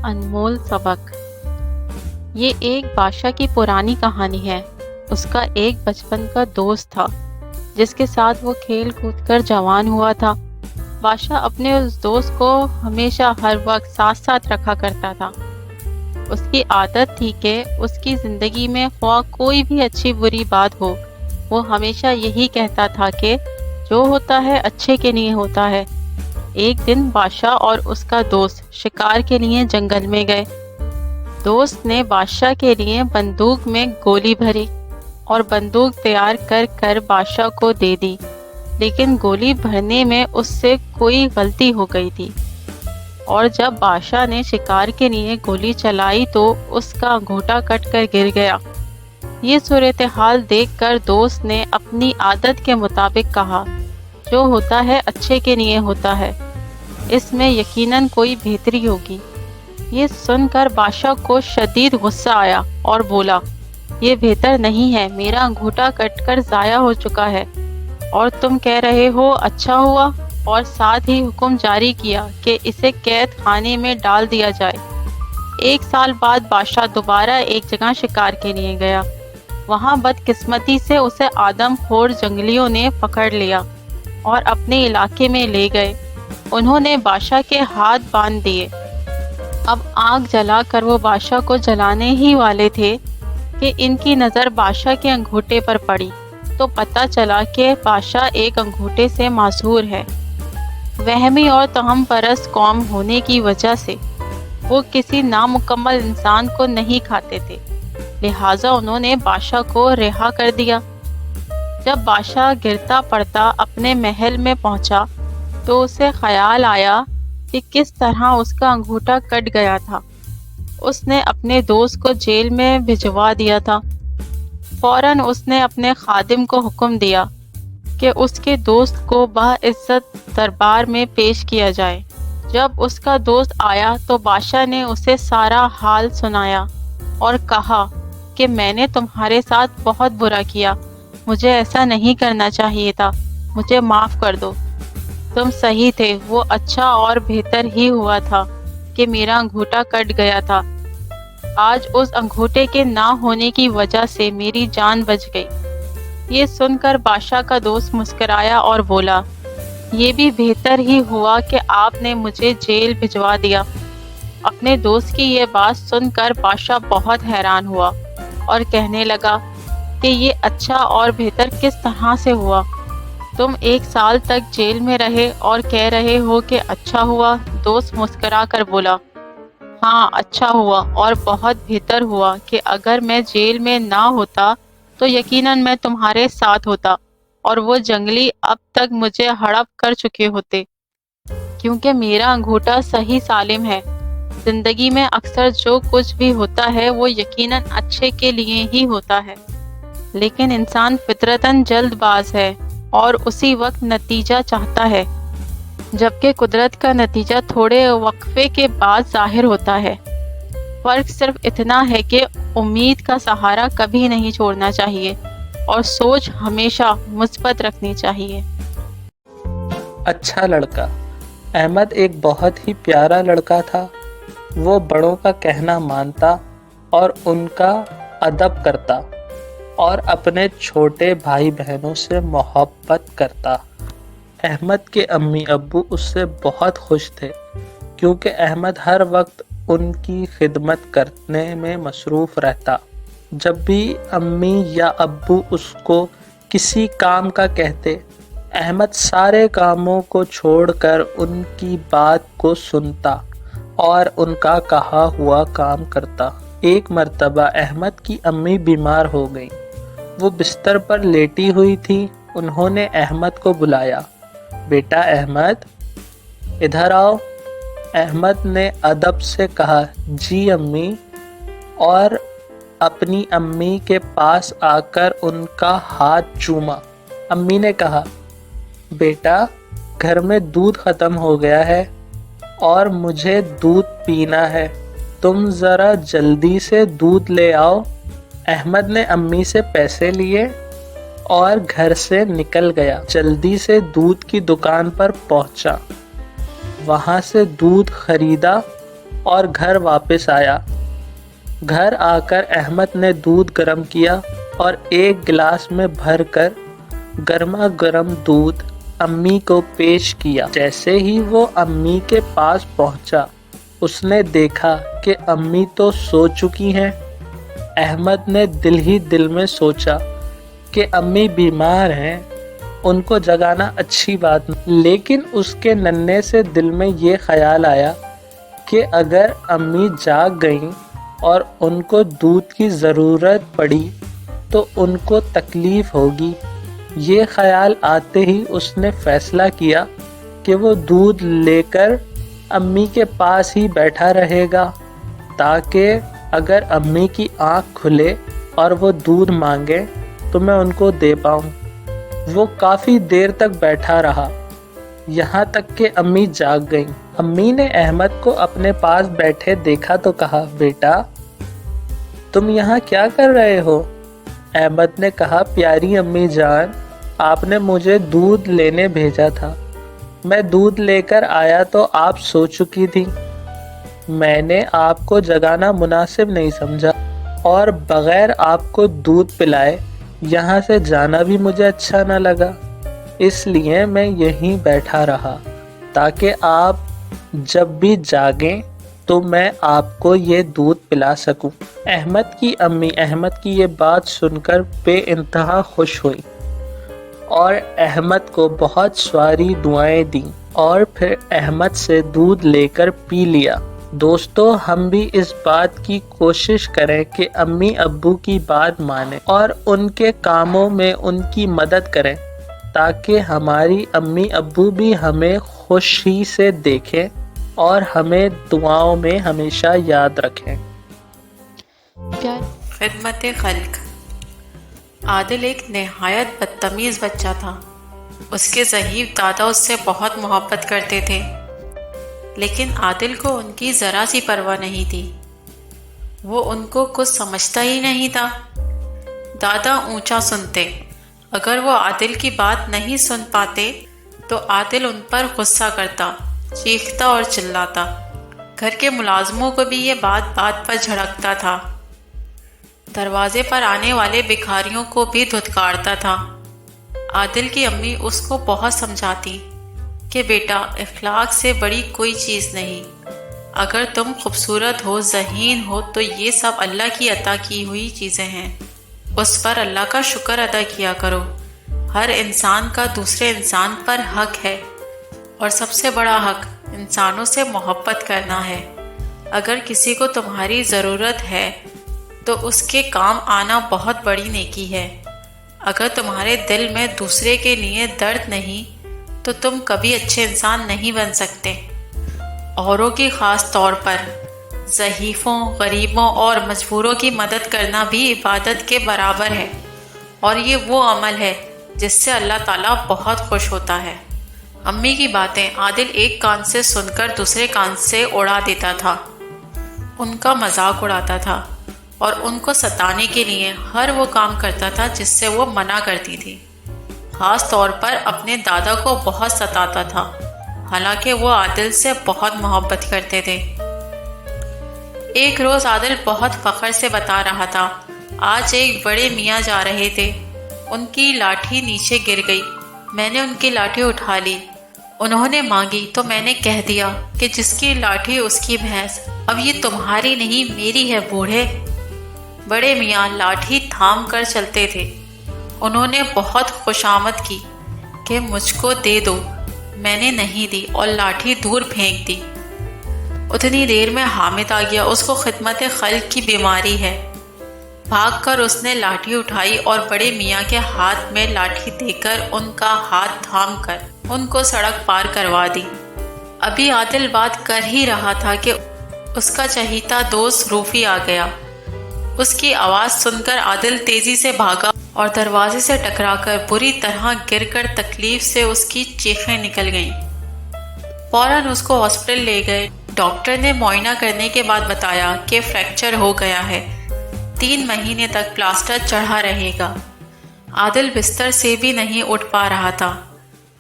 انمول سبق۔ یہ ایک بادشاہ کی پرانی کہانی ہے۔ اس کا ایک بچپن کا دوست تھا جس کے ساتھ وہ کھیل کود کر جوان ہوا تھا۔ بادشاہ اپنے اس دوست کو ہمیشہ ہر وقت ساتھ ساتھ رکھا کرتا تھا۔ اس کی عادت تھی کہ اس کی زندگی میں خواہ کوئی بھی اچھی بری بات ہو، وہ ہمیشہ یہی کہتا تھا کہ جو ہوتا ہے اچھے کے لیے ہوتا ہے۔ ایک دن بادشاہ اور اس کا دوست شکار کے لیے جنگل میں گئے۔ دوست نے بادشاہ کے لیے بندوق میں گولی بھری اور بندوق تیار کر کر بادشاہ کو دے دی، لیکن گولی بھرنے میں اس سے کوئی غلطی ہو گئی تھی، اور جب بادشاہ نے شکار کے لیے گولی چلائی تو اس کا انگوٹھا کٹ کر گر گیا۔ یہ صورتحال دیکھ کر دوست نے اپنی عادت کے مطابق کہا، جو ہوتا ہے اچھے کے لیے ہوتا ہے، اس میں یقیناً کوئی بہتری ہوگی۔ یہ سن کر بادشاہ کو شدید غصہ آیا اور بولا، یہ بہتر نہیں ہے، میرا انگوٹھا کٹ کر ضائع ہو چکا ہے اور تم کہہ رہے ہو اچھا ہوا، اور ساتھ ہی حکم جاری کیا کہ اسے قید خانے میں ڈال دیا جائے۔ 1 سال بعد بادشاہ دوبارہ ایک جگہ شکار کے لیے گیا۔ وہاں بدقسمتی سے اسے آدم خور جنگلیوں نے پکڑ لیا اور اپنے علاقے میں لے گئے۔ انہوں نے بادشاہ کے ہاتھ باندھ دیے۔ اب آگ جلا کر وہ بادشاہ کو جلانے ہی والے تھے کہ ان کی نظر بادشاہ کے انگوٹھے پر پڑی، تو پتہ چلا کہ بادشاہ ایک انگوٹھے سے معذور ہے۔ وہمی اور توہم پرست قوم ہونے کی وجہ سے وہ کسی نامکمل انسان کو نہیں کھاتے تھے، لہٰذا انہوں نے بادشاہ کو رہا کر دیا۔ جب بادشاہ گرتا پڑتا اپنے محل میں پہنچا تو اسے خیال آیا کہ کس طرح اس کا انگوٹھا کٹ گیا تھا۔ اس نے اپنے دوست کو جیل میں بھجوا دیا تھا۔ فوراً اس نے اپنے خادم کو حکم دیا کہ اس کے دوست کو باعزت دربار میں پیش کیا جائے۔ جب اس کا دوست آیا تو بادشاہ نے اسے سارا حال سنایا اور کہا کہ میں نے تمہارے ساتھ بہت برا کیا، مجھے ایسا نہیں کرنا چاہیے تھا، مجھے معاف کر دو۔ تم صحیح تھے، وہ اچھا اور بہتر ہی ہوا تھا کہ میرا انگوٹھا کٹ گیا تھا۔ آج اس انگوٹھے کے نہ ہونے کی وجہ سے میری جان بچ گئی۔ یہ سن کر بادشاہ کا دوست مسکرایا اور بولا، یہ بھی بہتر ہی ہوا کہ آپ نے مجھے جیل بھجوا دیا۔ اپنے دوست کی یہ بات سن کر بادشاہ بہت حیران ہوا اور کہنے لگا کہ یہ اچھا اور بہتر کس طرح سے ہوا؟ تم 1 سال تک جیل میں رہے اور کہہ رہے ہو کہ اچھا ہوا۔ دوست مسکرا کر بولا، ہاں اچھا ہوا اور بہت بہتر ہوا کہ اگر میں جیل میں نہ ہوتا تو یقیناً میں تمہارے ساتھ ہوتا اور وہ جنگلی اب تک مجھے ہڑپ کر چکے ہوتے، کیونکہ میرا انگوٹھا صحیح سالم ہے۔ زندگی میں اکثر جو کچھ بھی ہوتا ہے وہ یقیناً اچھے کے لیے ہی ہوتا ہے، لیکن انسان فطرتاً جلد باز ہے اور اسی وقت نتیجہ چاہتا ہے، جبکہ قدرت کا نتیجہ تھوڑے وقفے کے بعد ظاہر ہوتا ہے۔ فرق صرف اتنا ہے کہ امید کا سہارا کبھی نہیں چھوڑنا چاہیے اور سوچ ہمیشہ مثبت رکھنی چاہیے۔ اچھا لڑکا۔ احمد ایک بہت ہی پیارا لڑکا تھا۔ وہ بڑوں کا کہنا مانتا اور ان کا ادب کرتا اور اپنے چھوٹے بھائی بہنوں سے محبت کرتا۔ احمد کے امی ابو اس سے بہت خوش تھے، کیونکہ احمد ہر وقت ان کی خدمت کرنے میں مصروف رہتا۔ جب بھی امی یا ابو اس کو کسی کام کا کہتے، احمد سارے کاموں کو چھوڑ کر ان کی بات کو سنتا اور ان کا کہا ہوا کام کرتا۔ ایک مرتبہ احمد کی امی بیمار ہو گئیں۔ وہ بستر پر لیٹی ہوئی تھی۔ انہوں نے احمد کو بلایا، بیٹا احمد ادھر آؤ۔ احمد نے ادب سے کہا، جی امی، اور اپنی امی کے پاس آ کر ان کا ہاتھ چوما۔ امی نے کہا، بیٹا گھر میں دودھ ختم ہو گیا ہے اور مجھے دودھ پینا ہے، تم ذرا جلدی سے دودھ لے آؤ۔ احمد نے امی سے پیسے لیے اور گھر سے نکل گیا۔ جلدی سے دودھ کی دکان پر پہنچا، وہاں سے دودھ خریدا اور گھر واپس آیا۔ گھر آ کر احمد نے دودھ گرم کیا اور ایک گلاس میں بھر کر گرما گرم دودھ امی کو پیش کیا۔ جیسے ہی وہ امی کے پاس پہنچا، اس نے دیکھا کہ امی تو سو چکی ہیں۔ احمد نے دل ہی دل میں سوچا کہ امی بیمار ہیں، ان کو جگانا اچھی بات نہیں۔ لیکن اس کے ننھے سے دل میں یہ خیال آیا کہ اگر امی جاگ گئیں اور ان کو دودھ کی ضرورت پڑی تو ان کو تکلیف ہوگی۔ یہ خیال آتے ہی اس نے فیصلہ کیا کہ وہ دودھ لے کر امی کے پاس ہی بیٹھا رہے گا، تاکہ اگر امی کی آنکھ کھلے اور وہ دودھ مانگے تو میں ان کو دے پاؤں۔ وہ کافی دیر تک بیٹھا رہا، یہاں تک کہ امی جاگ گئیں۔ امی نے احمد کو اپنے پاس بیٹھے دیکھا تو کہا، بیٹا تم یہاں کیا کر رہے ہو؟ احمد نے کہا، پیاری امی جان، آپ نے مجھے دودھ لینے بھیجا تھا۔ میں دودھ لے کر آیا تو آپ سو چکی تھی۔ میں نے آپ کو جگانا مناسب نہیں سمجھا اور بغیر آپ کو دودھ پلائے یہاں سے جانا بھی مجھے اچھا نہ لگا، اس لیے میں یہیں بیٹھا رہا تاکہ آپ جب بھی جاگیں تو میں آپ کو یہ دودھ پلا سکوں۔ احمد کی امی احمد کی یہ بات سن کر بے انتہا خوش ہوئی اور احمد کو بہت ساری دعائیں دیں اور پھر احمد سے دودھ لے کر پی لیا۔ دوستو، ہم بھی اس بات کی کوشش کریں کہ امی ابو کی بات مانیں اور ان کے کاموں میں ان کی مدد کریں، تاکہ ہماری امی ابو بھی ہمیں خوشی سے دیکھیں اور ہمیں دعاؤں میں ہمیشہ یاد رکھیں۔ خدمت خلق۔ عادل ایک نہایت بدتمیز بچہ تھا۔ اس کے ضعیف دادا اس سے بہت محبت کرتے تھے، لیکن عادل کو ان کی ذرا سی پرواہ نہیں تھی۔ وہ ان کو کچھ سمجھتا ہی نہیں تھا۔ دادا اونچا سنتے، اگر وہ عادل کی بات نہیں سن پاتے تو عادل ان پر غصہ کرتا، چیختا اور چلاتا۔ گھر کے ملازموں کو بھی یہ بات بات پر جھڑکتا تھا۔ دروازے پر آنے والے بھکاریوں کو بھی دھتکارتا تھا۔ عادل کی امی اس کو بہت سمجھاتی کہ بیٹا، اخلاق سے بڑی کوئی چیز نہیں۔ اگر تم خوبصورت ہو، ذہین ہو، تو یہ سب اللہ کی عطا کی ہوئی چیزیں ہیں۔ اس پر اللہ کا شکر ادا کیا کرو۔ ہر انسان کا دوسرے انسان پر حق ہے، اور سب سے بڑا حق انسانوں سے محبت کرنا ہے۔ اگر کسی کو تمہاری ضرورت ہے تو اس کے کام آنا بہت بڑی نیکی ہے۔ اگر تمہارے دل میں دوسرے کے لیے درد نہیں تو تم کبھی اچھے انسان نہیں بن سکتے۔ اوروں کی خاص طور پر ضعیفوں، غریبوں اور مجبوروں کی مدد کرنا بھی عبادت کے برابر ہے، اور یہ وہ عمل ہے جس سے اللہ تعالیٰ بہت خوش ہوتا ہے۔ امی کی باتیں عادل ایک کان سے سن کر دوسرے کان سے اڑا دیتا تھا۔ ان کا مذاق اڑاتا تھا اور ان کو ستانے کے لیے ہر وہ کام کرتا تھا جس سے وہ منع کرتی تھی۔ خاص طور پر اپنے دادا کو بہت ستاتا تھا، حالانکہ وہ عادل سے بہت محبت کرتے تھے۔ ایک روز عادل بہت فخر سے بتا رہا تھا، آج ایک بڑے میاں جا رہے تھے، ان کی لاٹھی نیچے گر گئی، میں نے ان کی لاٹھی اٹھا لی، انہوں نے مانگی تو میں نے کہہ دیا کہ جس کی لاٹھی اس کی بھینس، اب یہ تمہاری نہیں میری ہے بوڑھے۔ بڑے میاں لاٹھی تھام کر چلتے تھے۔ انہوں نے بہت خوشامد کی کہ مجھ کو دے دو، میں نے نہیں دی اور لاٹھی دور پھینک دی۔ اتنی دیر میں حامد آ گیا، اس کو خدمت خلق کی بیماری ہے۔ بھاگ کر اس نے لاٹھی اٹھائی اور بڑے میاں کے ہاتھ میں لاٹھی دے کر ان کا ہاتھ تھام کر ان کو سڑک پار کروا دی۔ ابھی عادل بات کر ہی رہا تھا کہ اس کا چہیتا دوست روفی آ گیا۔ اس کی آواز سن کر عادل تیزی سے بھاگا اور دروازے سے ٹکرا کر بری طرح گر کر تکلیف سے اس کی چیخیں نکل گئیں۔ فوراً اس کو ہاسپٹل لے گئے۔ ڈاکٹر نے معائنہ کرنے کے بعد بتایا کہ فریکچر ہو گیا ہے، 3 مہینے تک پلاسٹر چڑھا رہے گا۔ عادل بستر سے بھی نہیں اٹھ پا رہا تھا۔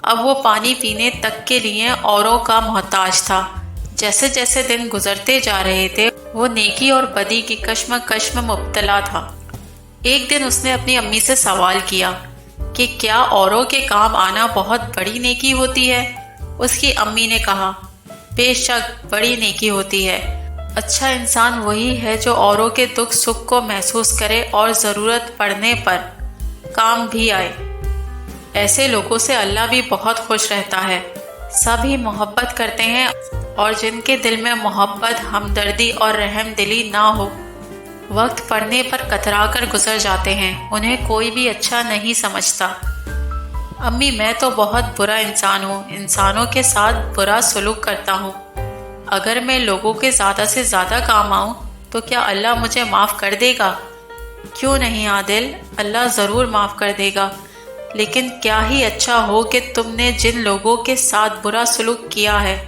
اب وہ پانی پینے تک کے لیے اوروں کا محتاج تھا۔ جیسے جیسے دن گزرتے جا رہے تھے وہ نیکی اور بدی کی کشمکش میں مبتلا تھا۔ ایک دن اس نے اپنی امی سے سوال کیا کہ کیا اوروں کے کام آنا بہت بڑی نیکی ہوتی ہے؟ اس کی امی نے کہا، بے شک بڑی نیکی ہوتی ہے۔ اچھا انسان وہی ہے جو اوروں کے دکھ سکھ کو محسوس کرے اور ضرورت پڑنے پر کام بھی آئے۔ ایسے لوگوں سے اللہ بھی بہت خوش رہتا ہے۔ سب ہی محبت کرتے ہیں اور جن کے دل میں محبت، ہمدردی اور رحم دلی نہ ہو، وقت پڑنے پر کترا کر گزر جاتے ہیں، انہیں کوئی بھی اچھا نہیں سمجھتا۔ امی میں تو بہت برا انسان ہوں، انسانوں کے ساتھ برا سلوک کرتا ہوں۔ اگر میں لوگوں کے زیادہ سے زیادہ کام آؤں تو کیا اللہ مجھے معاف کر دے گا؟ کیوں نہیں عادل، اللہ ضرور معاف کر دے گا، لیکن کیا ہی اچھا ہو کہ تم نے جن لوگوں کے ساتھ برا سلوک کیا ہے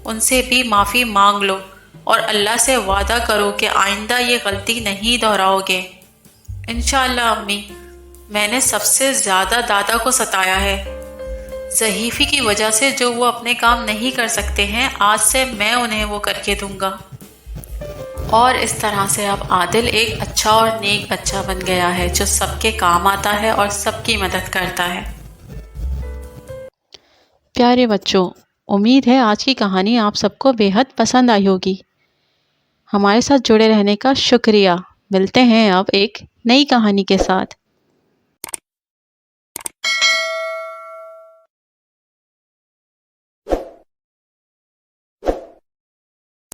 ان سے بھی معافی مانگ لو اور اللہ سے وعدہ کرو کہ آئندہ یہ غلطی نہیں دہراؤ گے۔ انشاءاللہ امی، میں نے سب سے زیادہ دادا کو ستایا ہے، ضعیفی کی وجہ سے جو وہ اپنے کام نہیں کر سکتے ہیں، آج سے میں انہیں وہ کر کے دوں گا۔ اور اس طرح سے اب عادل ایک اچھا اور نیک بچہ بن گیا ہے جو سب کے کام آتا ہے اور سب کی مدد کرتا ہے۔ پیارے بچوں، امید ہے آج کی کہانی آپ سب کو بے حد پسند آئی ہوگی۔ ہمارے ساتھ جڑے رہنے کا شکریہ۔ ملتے ہیں اب ایک نئی کہانی کے ساتھ۔